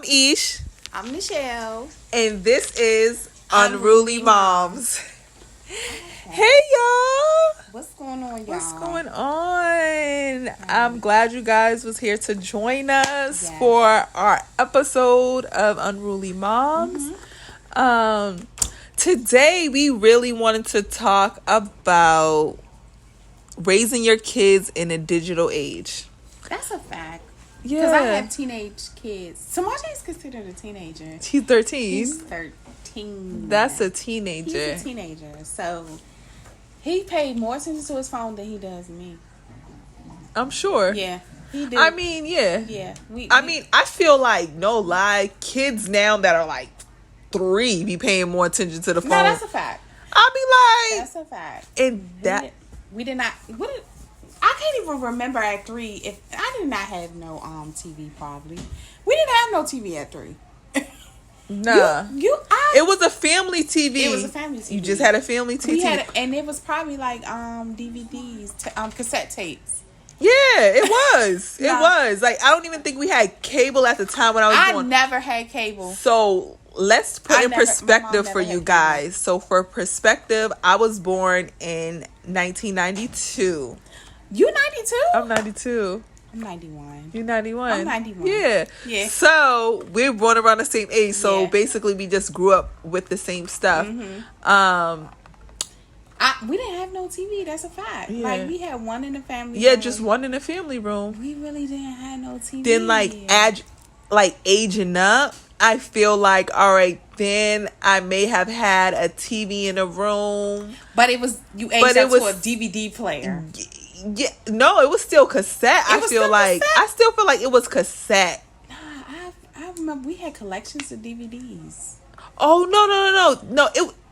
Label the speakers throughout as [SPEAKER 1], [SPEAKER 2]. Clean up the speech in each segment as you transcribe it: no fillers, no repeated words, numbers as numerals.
[SPEAKER 1] I'm Ish.
[SPEAKER 2] I'm Michelle.
[SPEAKER 1] And this is Unruly Moms. Hey, y'all.
[SPEAKER 2] What's going on, y'all?
[SPEAKER 1] What's going on? I'm glad you guys was here to join us for our episode of Unruly Moms. Today, we really wanted to talk about raising your kids in a digital age.
[SPEAKER 2] That's a fact.
[SPEAKER 1] Yeah.
[SPEAKER 2] Because I have teenage kids. Samaje is considered a teenager.
[SPEAKER 1] He's 13.
[SPEAKER 2] He's 13.
[SPEAKER 1] That's a teenager.
[SPEAKER 2] He's a teenager. So, he paid more attention to his phone than he does me.
[SPEAKER 1] I'm sure.
[SPEAKER 2] Yeah. He did.
[SPEAKER 1] I mean, yeah.
[SPEAKER 2] Yeah.
[SPEAKER 1] I feel like, no lie, kids now that are like 3 be paying more attention to the phone.
[SPEAKER 2] No, that's a fact.
[SPEAKER 1] I be like...
[SPEAKER 2] That's a fact.
[SPEAKER 1] And that...
[SPEAKER 2] We did not... I can't even remember at 3 if... I did not have no TV, probably. We didn't have no TV at 3.
[SPEAKER 1] Nah. It was a family TV.
[SPEAKER 2] It was a family TV.
[SPEAKER 1] You just had a family TV.
[SPEAKER 2] And it was probably like DVDs, cassette tapes.
[SPEAKER 1] Yeah, it was. It was. Like, I don't even think we had cable at the time when I was born.
[SPEAKER 2] I never had cable.
[SPEAKER 1] So, let's put in perspective for you guys. Cable. So, for perspective, I was born in 1992.
[SPEAKER 2] You 92?
[SPEAKER 1] I'm 92.
[SPEAKER 2] I'm 91.
[SPEAKER 1] You 91?
[SPEAKER 2] I'm 91.
[SPEAKER 1] Yeah.
[SPEAKER 2] Yeah.
[SPEAKER 1] So, we're born around the same age. So, basically, we just grew up with the same stuff.
[SPEAKER 2] Mm-hmm. We didn't have no TV. That's a fact. Yeah. Like, we had one in the family room.
[SPEAKER 1] Yeah, just one in the family room.
[SPEAKER 2] We really didn't have no TV.
[SPEAKER 1] Then, aging up, I feel like, all right, then I may have had a TV in a room.
[SPEAKER 2] But it was, you aged up to a DVD player.
[SPEAKER 1] Yeah, no, it was still cassette. I still feel like it was cassette.
[SPEAKER 2] Nah, I remember we had collections of DVDs.
[SPEAKER 1] Oh no!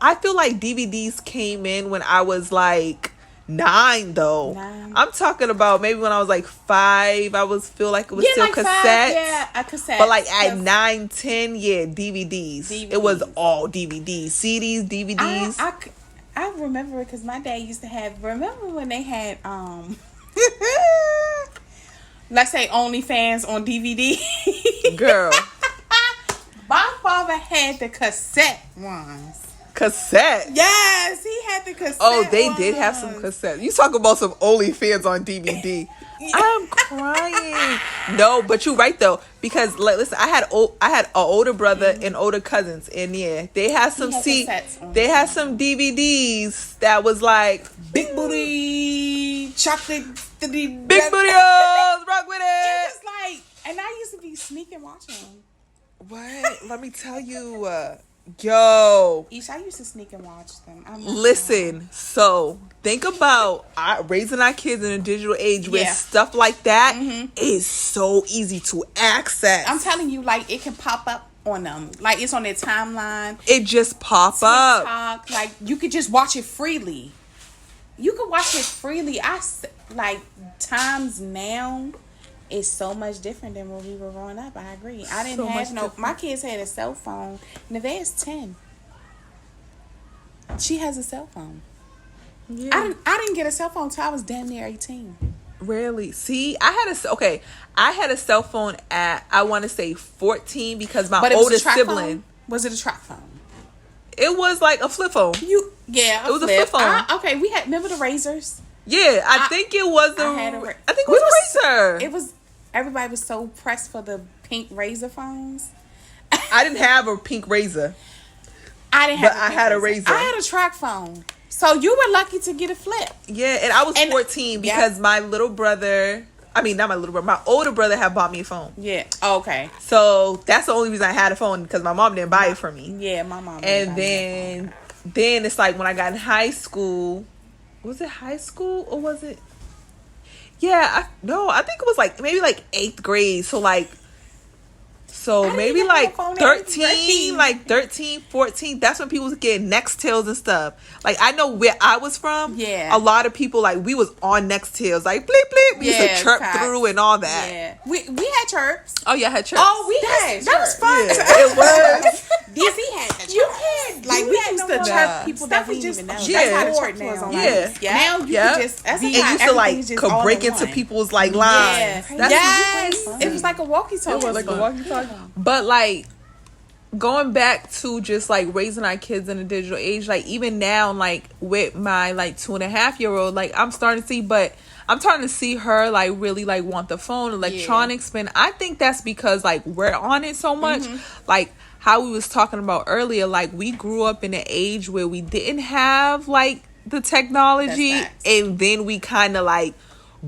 [SPEAKER 1] I feel like DVDs came in when I was like 9, though. 9. I'm talking about maybe when I was like 5. I feel like it was still like cassette.
[SPEAKER 2] Yeah, a cassette.
[SPEAKER 1] But like at 9, 10, yeah, DVDs. It was all DVDs, CDs, DVDs.
[SPEAKER 2] I remember it because my dad used to have. Remember when they had let's say OnlyFans on DVD?
[SPEAKER 1] Girl,
[SPEAKER 2] my father had the cassette ones.
[SPEAKER 1] Cassette?
[SPEAKER 2] Yes, he had the cassette.
[SPEAKER 1] Oh, they did have some cassettes. You talk about some OnlyFans on DVD. I'm crying. No, but you're right though, because listen, I had an older brother and older cousins, and yeah, they had some DVDs that was like
[SPEAKER 2] big booty chocolate,
[SPEAKER 1] big booty hoes, rock with it.
[SPEAKER 2] It was like, and I used to be sneaking watching them.
[SPEAKER 1] What? Let me tell you. Yo,
[SPEAKER 2] I used to sneak and watch them.
[SPEAKER 1] Listen, so think about raising our kids in a digital age where stuff like that is so easy to access.
[SPEAKER 2] I'm telling you, like, it can pop up on them. Like, it's on their timeline.
[SPEAKER 1] It just pop up.
[SPEAKER 2] Like, you could just watch it freely. You could watch it freely. Times now is so much different than when we were growing up. I agree. I didn't have my kids had a cell phone. Nevaeh's 10. She has a cell phone. Yeah. I didn't get a cell phone until I was damn near 18.
[SPEAKER 1] Really? See, I had a cell phone at, I want to say 14, because my oldest sibling.
[SPEAKER 2] Phone? Was it a track phone?
[SPEAKER 1] It was like a flip phone.
[SPEAKER 2] It was a flip phone. Okay, we had, remember the Razors?
[SPEAKER 1] Yeah, I think it was it was a Razor.
[SPEAKER 2] It was. Everybody was so pressed for the pink Razor phones.
[SPEAKER 1] I didn't have a pink Razor.
[SPEAKER 2] I
[SPEAKER 1] had a Razor.
[SPEAKER 2] I had a track phone. So you were lucky to get a flip.
[SPEAKER 1] Yeah, and I was 14 because my little brother, not my little brother, my older brother had bought me a phone.
[SPEAKER 2] Yeah. Oh, okay.
[SPEAKER 1] So that's the only reason I had a phone, because my mom didn't buy it for me.
[SPEAKER 2] Yeah, my mom.
[SPEAKER 1] And then it's like when I got in high school, was it high school or was it? Yeah, I think it was like maybe like 8th grade. So maybe like 13, 14. That's when people was getting Nextels and stuff. Like, I know where I was from.
[SPEAKER 2] Yeah.
[SPEAKER 1] A lot of people, like, we was on Nextels. Like, bleep, bleep. We used to chirp through and all that.
[SPEAKER 2] Yeah. We had chirps.
[SPEAKER 1] Oh, yeah, I had chirps.
[SPEAKER 2] Oh, we had
[SPEAKER 1] that
[SPEAKER 2] was fun.
[SPEAKER 1] Yeah, it was.
[SPEAKER 2] DC had the chirps. You had. Like, we used to chirp people that we didn't even know.
[SPEAKER 1] Yeah.
[SPEAKER 2] That's how the chirp now.
[SPEAKER 1] Yeah.
[SPEAKER 2] Now you can just.
[SPEAKER 1] It used to, like, could break into people's, like, lines.
[SPEAKER 2] Yes. It was like a walkie-talkie.
[SPEAKER 1] It was like a walkie-talkie. But like going back to just like raising our kids in a digital age, like even now, like with my like 2.5-year-old, like I'm starting to see her like really like want the phone, electronics. And I think that's because like we're on it so much. Like how we was talking about earlier, like we grew up in an age where we didn't have like the technology, and then we kind of like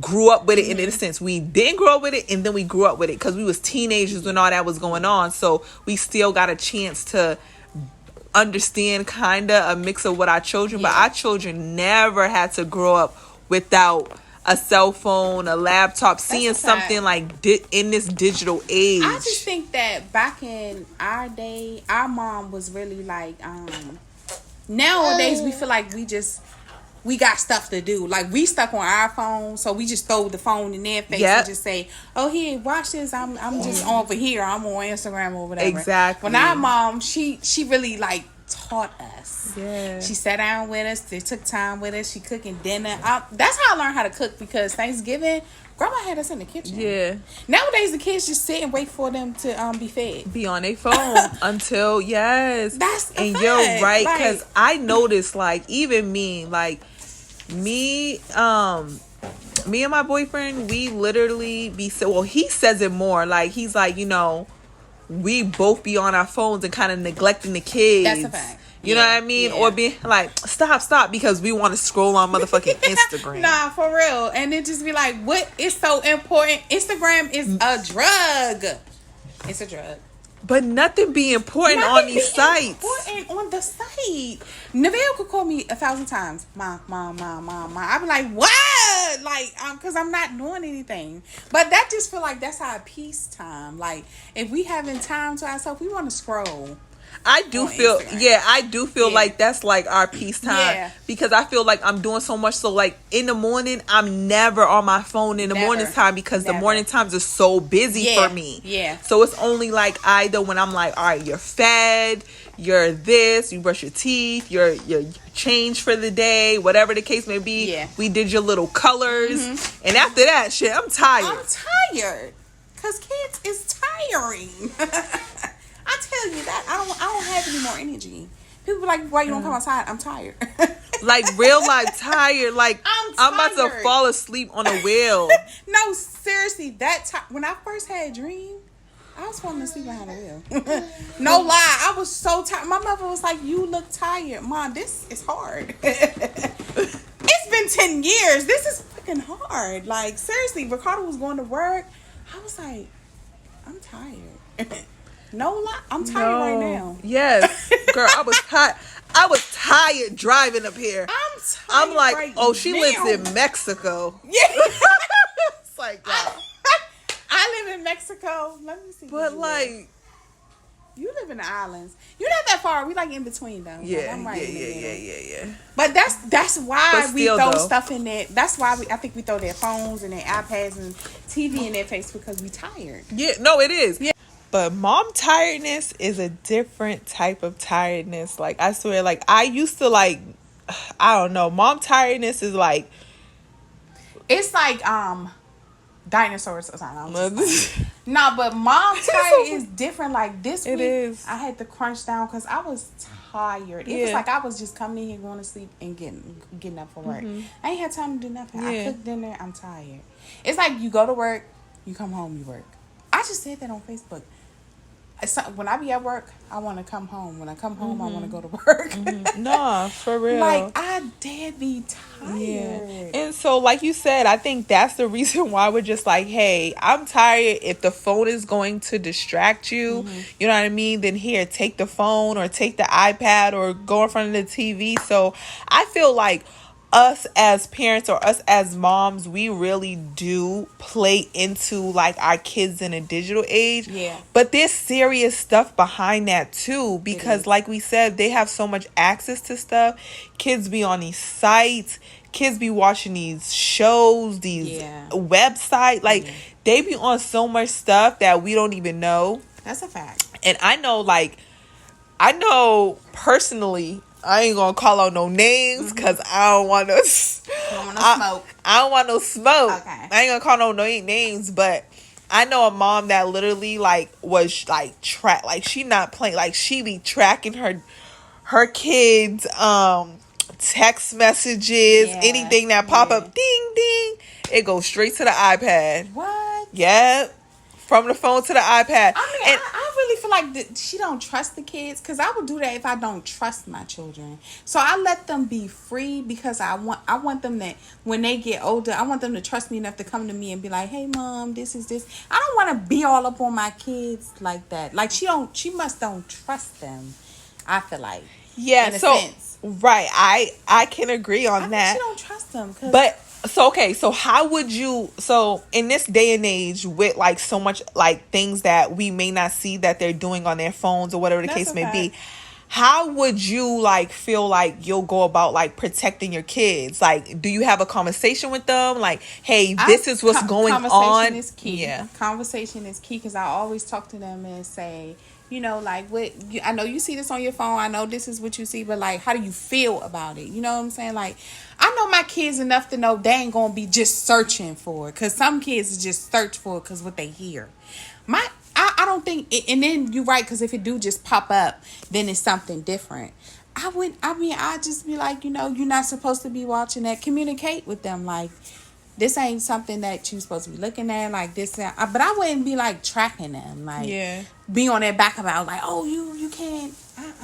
[SPEAKER 1] grew up with it. In a sense, we didn't grow up with it, and then we grew up with it because we was teenagers when all that was going on. So we still got a chance to understand kind of a mix of what our children, but our children never had to grow up without a cell phone, a laptop, seeing something like in this digital age.
[SPEAKER 2] I just think that back in our day, our mom was really like, nowadays we feel like we got stuff to do. Like we stuck on our phone, so we just throw the phone in their face and just say, "Oh, here, watch this. I'm just over here. I'm on Instagram or whatever."
[SPEAKER 1] Exactly.
[SPEAKER 2] When our mom, she really like taught us.
[SPEAKER 1] Yeah.
[SPEAKER 2] She sat down with us. They took time with us. She cooking dinner. That's how I learned how to cook, because Thanksgiving, Grandma had us in the kitchen.
[SPEAKER 1] Yeah.
[SPEAKER 2] Nowadays the kids just sit and wait for them to be fed.
[SPEAKER 1] Be on their phone until
[SPEAKER 2] That's a
[SPEAKER 1] and
[SPEAKER 2] fact.
[SPEAKER 1] you're right,
[SPEAKER 2] Like,
[SPEAKER 1] because I noticed like even me and my boyfriend, we literally be he says it more like he's like, we both be on our phones and kind of neglecting the kids.
[SPEAKER 2] That's a fact.
[SPEAKER 1] You know what I mean? Or being like, stop, because we want to scroll on motherfucking Instagram.
[SPEAKER 2] Nah, for real. And it just be like, what is so important? Instagram is a drug. It's a drug.
[SPEAKER 1] But nothing be important on these sites.
[SPEAKER 2] Important on the site. Neville could call me 1,000 times. Mom. I be like, what? Like, because I'm not doing anything. But that just feel like that's our peacetime. Like, if we having time to ourselves, we want to scroll.
[SPEAKER 1] I do feel like that's like our peacetime, because I feel like I'm doing so much. So like in the morning, I'm never on my phone in the morning time, because the morning times are so busy for me. Yeah. So it's only like either when I'm like, all right, you're fed, you're this, you brush your teeth, you're changed for the day, whatever the case may be. Yeah. We did your little colors, and after that shit, I'm tired.
[SPEAKER 2] Because kids is tiring. I tell you that I don't have any more energy. People be like, why you don't come outside? I'm tired.
[SPEAKER 1] Like real life tired. Like I'm about to fall asleep on a wheel.
[SPEAKER 2] No, seriously, when I first had a dream, I was falling asleep behind a wheel. No lie, I was so tired. My mother was like, you look tired. Mom, this is hard. It's been 10 years. This is fucking hard. Like, seriously, Ricardo was going to work. I was like, I'm tired. No lie, I'm tired right now. Yes,
[SPEAKER 1] girl, I was tired. I was tired driving up here. I'm like, right oh, she lives in Mexico. Yeah, it's like
[SPEAKER 2] I live in Mexico. Let me see.
[SPEAKER 1] But like,
[SPEAKER 2] you live in the islands. You're not that far. We like in between though.
[SPEAKER 1] Yeah,
[SPEAKER 2] like, I'm right
[SPEAKER 1] yeah.
[SPEAKER 2] But that's why we throw stuff in there. That's why I think we throw their phones and their iPads and TV in their face, because we tired.
[SPEAKER 1] Yeah, no, it is. Yeah. But mom tiredness is a different type of tiredness. Like, I swear, like, I used to, like, I don't know. Mom tiredness is like...
[SPEAKER 2] It's like, dinosaurs or something. No, but mom tired is different. Like, this week, is. I had to crunch down because I was tired. It was like I was just coming in here, going to sleep, and getting up for work. I ain't had time to do nothing. I cooked dinner. I'm tired. It's like you go to work, you come home, you work. I just said that on Facebook. When I be at work, I want to come home. When I come home, I want to go to work.
[SPEAKER 1] No, for real.
[SPEAKER 2] Like, I did be tired.
[SPEAKER 1] Yeah. And so, like you said, I think that's the reason why we're just like, hey, I'm tired. If the phone is going to distract you, you know what I mean? Then here, take the phone or take the iPad or go in front of the TV. So I feel like us as parents or us as moms, we really do play into like our kids in a digital age. Yeah. But there's serious stuff behind that too, because like we said, they have so much access to stuff. Kids be on these sites, kids be watching these shows, these websites. Like they be on so much stuff that we don't even know.
[SPEAKER 2] That's a fact.
[SPEAKER 1] And I know personally, I ain't gonna call out no names because I don't want no smoke. I don't want no smoke. Okay. I ain't gonna call no names, but I know a mom that literally like was like she not playing, like she be tracking her kids text messages, anything that pop up, ding ding, it goes straight to the iPad.
[SPEAKER 2] What?
[SPEAKER 1] Yep. From the phone to the iPad.
[SPEAKER 2] I mean, I really feel like she don't trust the kids, because I would do that if I don't trust my children. So I let them be free, because I want them that when they get older, I want them to trust me enough to come to me and be like, hey mom, this is this. I don't want to be all up on my kids like that. Like she must don't trust them, I feel like.
[SPEAKER 1] Yeah, in a sense. Right. I can agree on that.
[SPEAKER 2] She don't trust them.
[SPEAKER 1] But so how would you, so in this day and age with like so much like things that we may not see that they're doing on their phones or whatever the case may be, how would you like feel like you'll go about like protecting your kids? Like, do you have a conversation with them? Like, hey, this is what's going on.
[SPEAKER 2] Conversation is key. Yeah. Conversation is key, because I always talk to them and say, you know, like, I know you see this on your phone. I know this is what you see, but like, how do you feel about it? You know what I'm saying? Like, I know my kids enough to know they ain't gonna be just searching for it, because some kids just search for it because what they hear. I don't think, and then you're right, because if it do just pop up, then it's something different. I just be like, you know, you're not supposed to be watching that. Communicate with them, like, this ain't something that you're supposed to be looking at, like this. But I wouldn't be like tracking them, like be on their back about like, oh, you can't.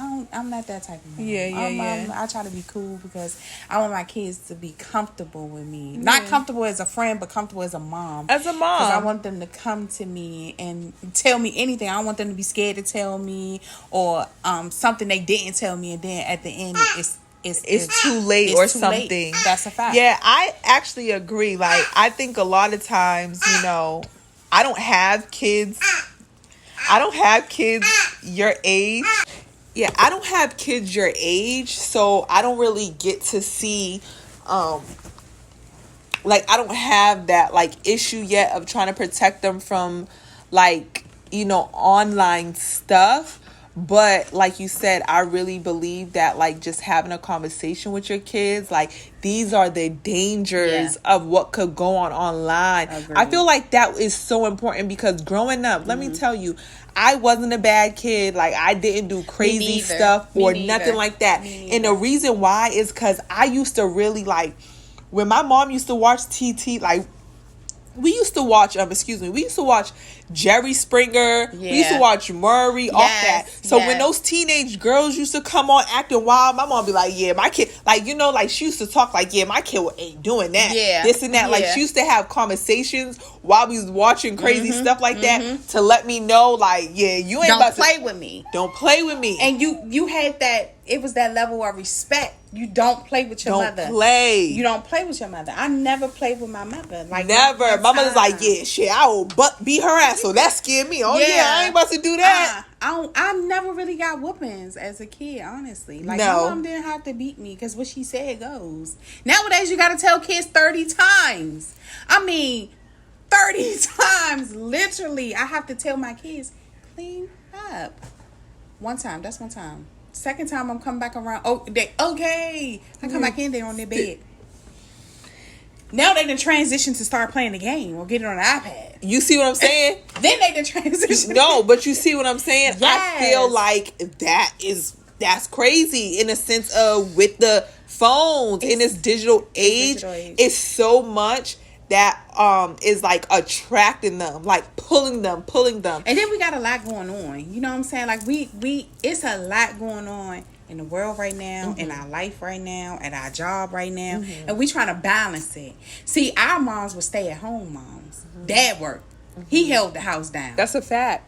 [SPEAKER 2] I'm not that type of mom. I try to be cool, because I want my kids to be comfortable with me, not comfortable as a friend, but comfortable as a mom. Because I want them to come to me and tell me anything. I don't want them to be scared to tell me, or something they didn't tell me, and then at the end it's
[SPEAKER 1] too late or something. Late.
[SPEAKER 2] That's a fact.
[SPEAKER 1] Yeah, I actually agree. Like, I think a lot of times, you know, I don't have kids your age. Yeah, I don't have kids your age, so I don't really get to see, like, I don't have that, like, issue yet of trying to protect them from, like, you know, online stuff. But like you said, I really believe that like just having a conversation with your kids, like these are the dangers of what could go on online. Agreed. I feel like that is so important, because growing up, let me tell you, I wasn't a bad kid. Like, I didn't do crazy stuff or nothing like that. And the reason why is because I used to really like, when my mom used to watch TT, like, we used to watch Jerry Springer. We used to watch Murray, all that. So when those teenage girls used to come on acting wild, my mom be like, yeah, my kid, like, you know, like she used to talk like, yeah, my kid ain't doing that. Yeah. This and that. Like, she used to have conversations while we was watching crazy stuff like that to let me know, like, yeah, you ain't about to
[SPEAKER 2] play with me.
[SPEAKER 1] Don't play with me.
[SPEAKER 2] And you had that, it was that level of respect. You don't play with your mother. You don't play with your mother. I never played with my mother. Like,
[SPEAKER 1] never. My mother's like, yeah, shit, I will beat her ass. So that scared me. Oh yeah, I ain't about to do that.
[SPEAKER 2] I never really got whoopings as a kid, honestly. Like, my mom didn't have to beat me, because what she said goes. Nowadays, you got to tell kids 30 times. I mean, 30 times. Literally, I have to tell my kids, clean up. One time. That's one time. Second time, I'm coming back around. Oh, I come back in, they're on their bed. Now they done transition to start playing the game or get it on the iPad.
[SPEAKER 1] You see what I'm saying?
[SPEAKER 2] Then they done transition.
[SPEAKER 1] No, but you see what I'm saying?
[SPEAKER 2] Yes.
[SPEAKER 1] I feel like that's crazy in a sense of with the phones in this digital age. It's so much that is like attracting them, like pulling them.
[SPEAKER 2] And then we got a lot going on. You know what I'm saying? Like we it's a lot going on in the world right now, in our life right now, at our job right now, and we trying to balance it. See, our moms were stay-at-home moms. Dad worked. He held the house down.
[SPEAKER 1] That's a fact.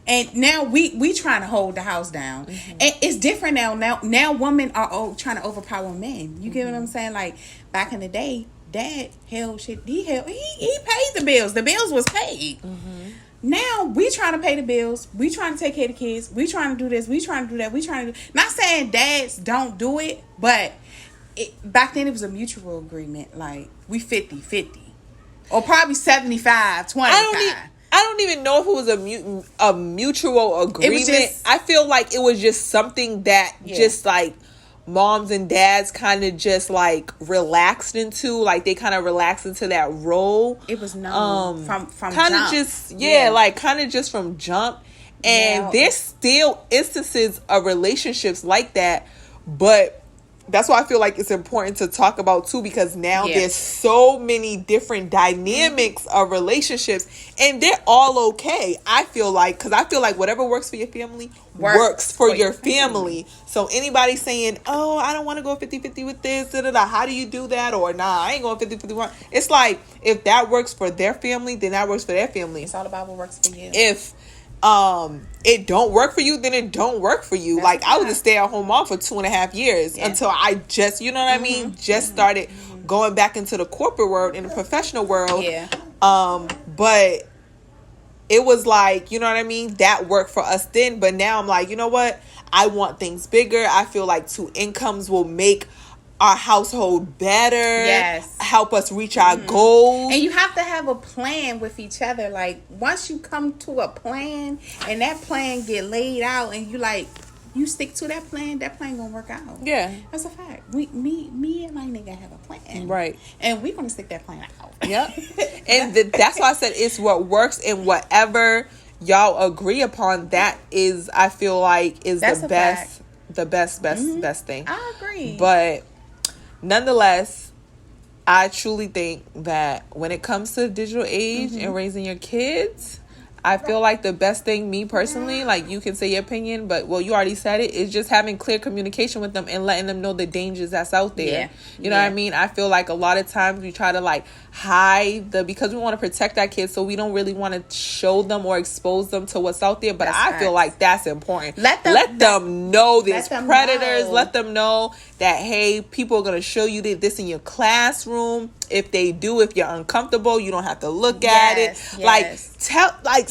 [SPEAKER 2] And now we trying to hold the house down. And it's different now. Now women are trying to overpower men. You get what I'm saying? Like, back in the day, Dad held shit. He paid the bills. The bills was paid. Now we trying to pay the bills. We trying to take care of the kids. We trying to do this. We trying to do that. We trying to do. Not saying dads don't do it, but back then it was a mutual agreement. Like, we 50-50. Or probably 75-25.
[SPEAKER 1] I don't even know if it was a mutual agreement. I feel like it was just something that just like moms and dads kind of just like relaxed into, like they kind of relaxed into that role.
[SPEAKER 2] It was known from
[SPEAKER 1] kind of just like kind of just from jump. And there's still instances of relationships like that, but that's why I feel like it's important to talk about too, because now there's so many different dynamics of relationships, and they're all okay. I feel like, because I feel like whatever works for your family works for your family. So anybody saying, oh, I don't want to go 50-50 with this, how do you do that? Or nah, I ain't going 50-50. It's like, if that works for their family, then that works for their family.
[SPEAKER 2] It's all about what works for you.
[SPEAKER 1] If it don't work for you, then it don't work for you. That's like I was a stay-at-home mom for 2.5 years until I just, you know what I mean, just started going back into the corporate world, in the professional world. But it was like, you know what I mean, that worked for us then. But now I'm like, you know what, I want things bigger. I feel like 2 incomes will make our household better, help us reach our goals.
[SPEAKER 2] And you have to have a plan with each other. Like, once you come to a plan and that plan get laid out and you stick to that plan gonna work out.
[SPEAKER 1] Yeah.
[SPEAKER 2] That's a fact. Me and my nigga have a plan.
[SPEAKER 1] Right.
[SPEAKER 2] And we gonna stick that plan out.
[SPEAKER 1] Yep. And that's why I said it's what works, and whatever y'all agree upon, that is, I feel like, is the best thing.
[SPEAKER 2] I agree.
[SPEAKER 1] But nonetheless, I truly think that when it comes to the digital age and raising your kids, I feel like the best thing, me personally, like you can say your opinion, but well, you already said it, is just having clear communication with them and letting them know the dangers that's out there. You know what I mean? I feel like a lot of times we try to like hide because we want to protect our kids, so we don't really want to show them or expose them to what's out there. But I feel like that's important. Let them know there's predators. Let them know that, hey, people are going to show you this in your classroom. If you're uncomfortable, you don't have to look at it.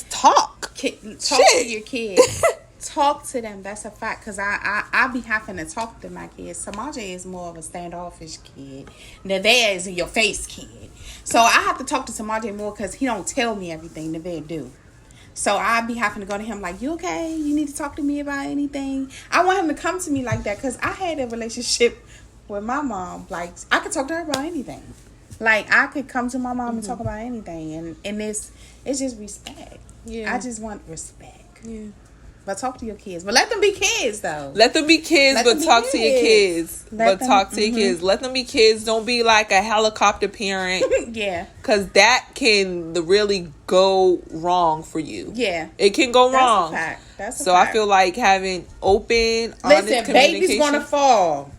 [SPEAKER 1] Talk
[SPEAKER 2] to your kids. Talk to them. That's a fact. Because I be having to talk to my kids. Samaje is more of a standoffish kid. Nevaeh is a your face kid. So I have to talk to Samaje more because he don't tell me everything. Nevaeh do. So I be having to go to him like, you okay? You need to talk to me about anything? I want him to come to me like that, because I had a relationship with my mom. Like, I could talk to her about anything. Like, I could come to my mom and talk about anything. And it's just respect. Yeah. I just want respect. Yeah. But talk to your kids. But let them be kids, though.
[SPEAKER 1] Let them be kids, but talk to your kids. Talk to your kids. Let them be kids. Don't be like a helicopter parent. Yeah. Because that can really go wrong for you. Yeah. It can go wrong. That's a fact. That's a fact. I feel like having open, honest communication. Baby's going to
[SPEAKER 2] fall.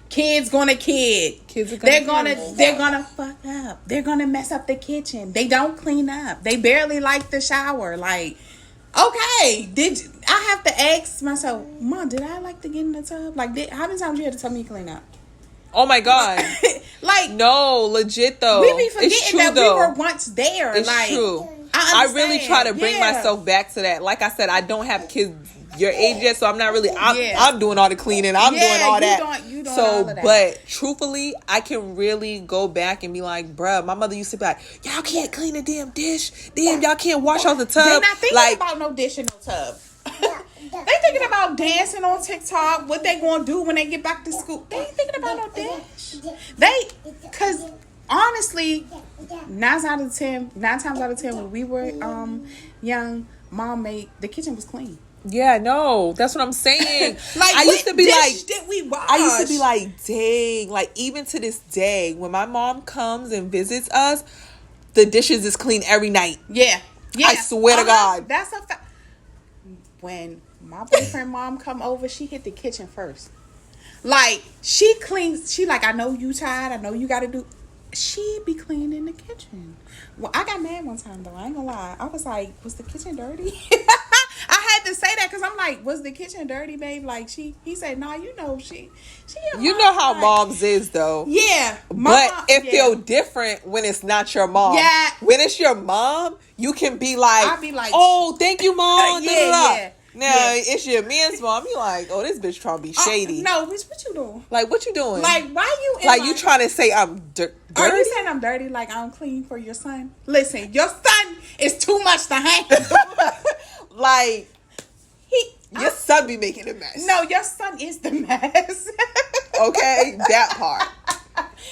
[SPEAKER 2] Kids gonna kid.
[SPEAKER 1] Kids are
[SPEAKER 2] they're gonna fuck up. They're gonna mess up the kitchen. They don't clean up. They barely like the shower. Like, okay, I have to ask myself, Mom, did I like to get in the tub? Like, how many times you had to tell me to clean up?
[SPEAKER 1] Oh my God. Like, no, legit though.
[SPEAKER 2] We be forgetting that we were once there.
[SPEAKER 1] It's
[SPEAKER 2] like,
[SPEAKER 1] true. I really try to bring myself back to that. Like I said, I don't have kids your age yet, so I'm not really. I'm doing all the cleaning. I'm doing all that. You doing all of that. But truthfully, I can really go back and be like, bruh, my mother used to be like, y'all can't clean a damn dish. Damn, y'all can't wash out the tub.
[SPEAKER 2] They're not thinking about no dish in no tub. They thinking about dancing on TikTok. What they gonna do when they get back to school? They ain't thinking about no dish. Because honestly, 9 times out of 10 when we were young, Mom made the kitchen was clean.
[SPEAKER 1] Yeah, no, that's what I'm saying.
[SPEAKER 2] Like, I used to be like, did we wash?
[SPEAKER 1] I used to be like, dang, like even to this day, when my mom comes and visits us, the dishes is clean every night. Yeah, I swear to God,
[SPEAKER 2] that's a fact. When my boyfriend mom come over, she hit the kitchen first. Like, she cleans. She like, I know you tired. I know you got to do. She be cleaning the kitchen. Well, I got mad one time though. I ain't gonna lie. I was like, was the kitchen dirty? I had to say that because I'm like, was the kitchen dirty, babe? Like, he said, nah, you know, she
[SPEAKER 1] you know how moms is though.
[SPEAKER 2] Yeah.
[SPEAKER 1] But it feel different when it's not your mom. Yeah. When it's your mom, you can be like,
[SPEAKER 2] I'll be like,
[SPEAKER 1] oh, thank you, mom. Yeah. Now, it's your man's mom. You like, oh, this bitch trying to be shady.
[SPEAKER 2] No, what you doing?
[SPEAKER 1] Like, what you doing?
[SPEAKER 2] Like, why you?
[SPEAKER 1] Like, you trying to say I'm dirty?
[SPEAKER 2] Are you saying I'm dirty? Like, I'm clean for your son? Listen, your son is too much to handle.
[SPEAKER 1] Like, your son be making a mess.
[SPEAKER 2] No, your son is the mess.
[SPEAKER 1] Okay, that part.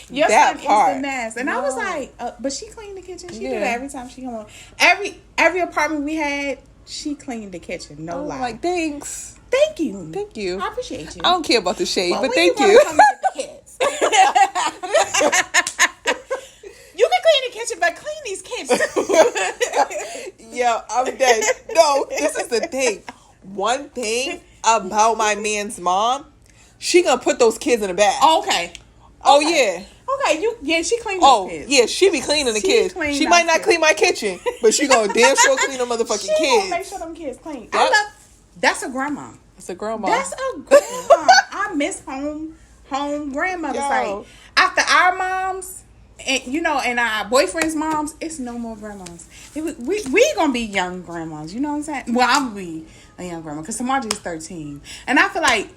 [SPEAKER 2] Your
[SPEAKER 1] that
[SPEAKER 2] son
[SPEAKER 1] part.
[SPEAKER 2] is the mess. And I was like, but she cleaned the kitchen. She do that every time she come home. Every apartment we had, she cleaned the kitchen. No lie.
[SPEAKER 1] Like, thanks.
[SPEAKER 2] Thank you.
[SPEAKER 1] Thank you.
[SPEAKER 2] I appreciate you.
[SPEAKER 1] I don't care about the shade, but thank
[SPEAKER 2] you.
[SPEAKER 1] you.
[SPEAKER 2] Come and get the kids. You can clean the kitchen, but clean these kids.
[SPEAKER 1] Yeah, I'm dead. No, this is the thing. One thing about my man's mom, she gonna put those kids in the bath.
[SPEAKER 2] Okay.
[SPEAKER 1] Oh yeah.
[SPEAKER 2] Okay, she clean those kids.
[SPEAKER 1] Yeah, she be cleaning the kids. She might not clean my kitchen, but she gonna damn sure clean them motherfucking kids.
[SPEAKER 2] She gonna make sure them kids clean. That's a grandma.
[SPEAKER 1] That's a grandma.
[SPEAKER 2] That's a grandma. I miss home grandmothers. Like after our moms, and and our boyfriends' moms, it's no more grandmas. We gonna be young grandmas. You know what I'm saying? Well, I'm gonna be a young grandma because Samaji is 13, and I feel like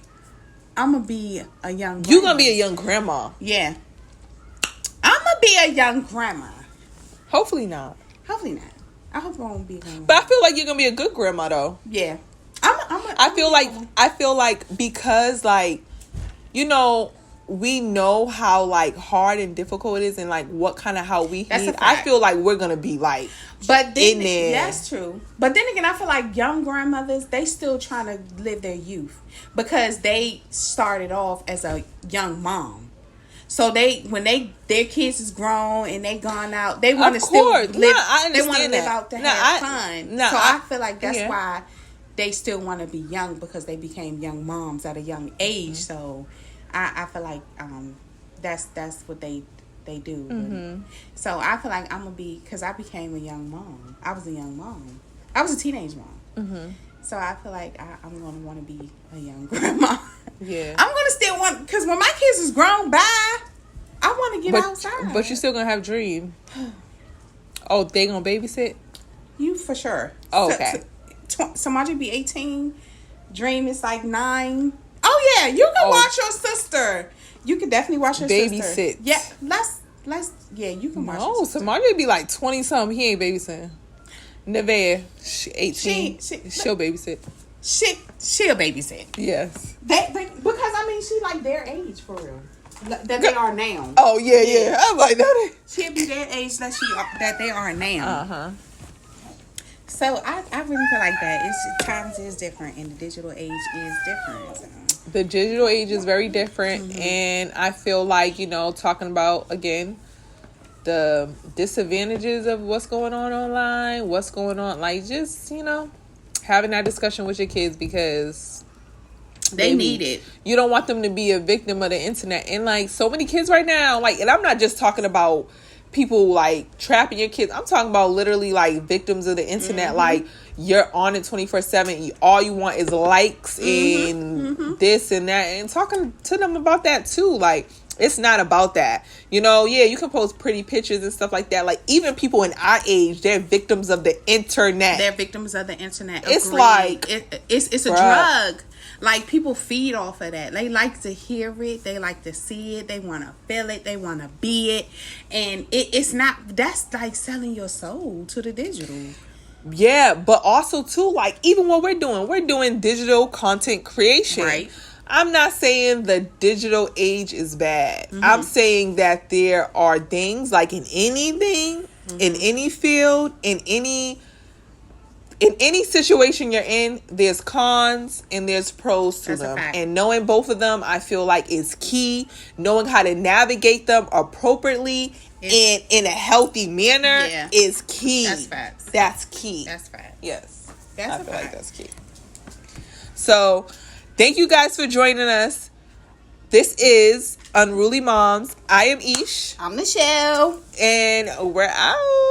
[SPEAKER 2] I'm gonna be a young grandma.
[SPEAKER 1] You gonna be a young grandma.
[SPEAKER 2] Yeah. I'm gonna be a young grandma.
[SPEAKER 1] Hopefully not.
[SPEAKER 2] Hopefully not. I hope I won't be a grandma.
[SPEAKER 1] But I feel like you're gonna be a good grandma though.
[SPEAKER 2] Yeah.
[SPEAKER 1] I feel like because like, we know how like hard and difficult it is and like what kind of how we heat. I feel like we're gonna be like in there.
[SPEAKER 2] That's true. But then again, I feel like young grandmothers, they still trying to live their youth because they started off as a young mom. So when their kids is grown and they gone out, they want to still live. They want to live out to have fun. So I feel like that's why they still want to be young because they became young moms at a young age. Mm-hmm. So I feel like that's what they do. Mm-hmm. So I feel like I'm gonna be, because I became a young mom. I was a young mom. I was a teenage mom. Mm-hmm. So I feel like I'm gonna want to be a young grandma. Yeah, I'm gonna still want, because when my kids is grown, I want to get outside.
[SPEAKER 1] But you still gonna have Dream. Oh, they gonna babysit?
[SPEAKER 2] You for sure.
[SPEAKER 1] Oh, okay.
[SPEAKER 2] Samaji be 18. Dream is like 9. Oh yeah, you can watch your sister. You can definitely watch your sister.
[SPEAKER 1] Babysit.
[SPEAKER 2] Yeah, let's you can watch.
[SPEAKER 1] No, Samaji be like 20 something. He ain't babysitting. Nevaeh, she 18. She'll babysit.
[SPEAKER 2] She'll babysit.
[SPEAKER 1] Yes.
[SPEAKER 2] Because she like their age for real. That they are now.
[SPEAKER 1] Oh yeah. I'm like that.
[SPEAKER 2] She'll be their age that they are now. So I really feel like that. Times is different and the digital age is different. So.
[SPEAKER 1] The digital age is very different, and I feel like, talking about again the disadvantages of what's going on online, what's going on, like just having that discussion with your kids because
[SPEAKER 2] they need it.
[SPEAKER 1] You don't want them to be a victim of the internet, and like so many kids right now, like, and I'm not just talking about people like trapping your kids. I'm talking about literally like victims of the internet. Like you're on it 24/7. All you want is likes and this and that, and talking to them about that too. Like it's not about that. You can post pretty pictures and stuff like that. Like even people in our age, they're victims of the internet. It's like
[SPEAKER 2] it's a drug. Like people feed off of that. They like to hear it. They like to see it. They want to feel it. They want to be it. And it's not. That's like selling your soul to the digital.
[SPEAKER 1] Yeah, but also too, like even what we're doing digital content creation.
[SPEAKER 2] Right.
[SPEAKER 1] I'm not saying the digital age is bad. I'm saying that there are things like in anything, in any field, in any situation you're in, there's cons and there's pros to them. And knowing both of them, I feel like is key. Knowing how to navigate them appropriately and in a healthy manner is key.
[SPEAKER 2] That's facts.
[SPEAKER 1] That's key.
[SPEAKER 2] That's facts.
[SPEAKER 1] Yes.
[SPEAKER 2] I
[SPEAKER 1] feel like that's key. So, thank you guys for joining us. This is Unruly Moms. I am Ish.
[SPEAKER 2] I'm Michelle.
[SPEAKER 1] And we're out.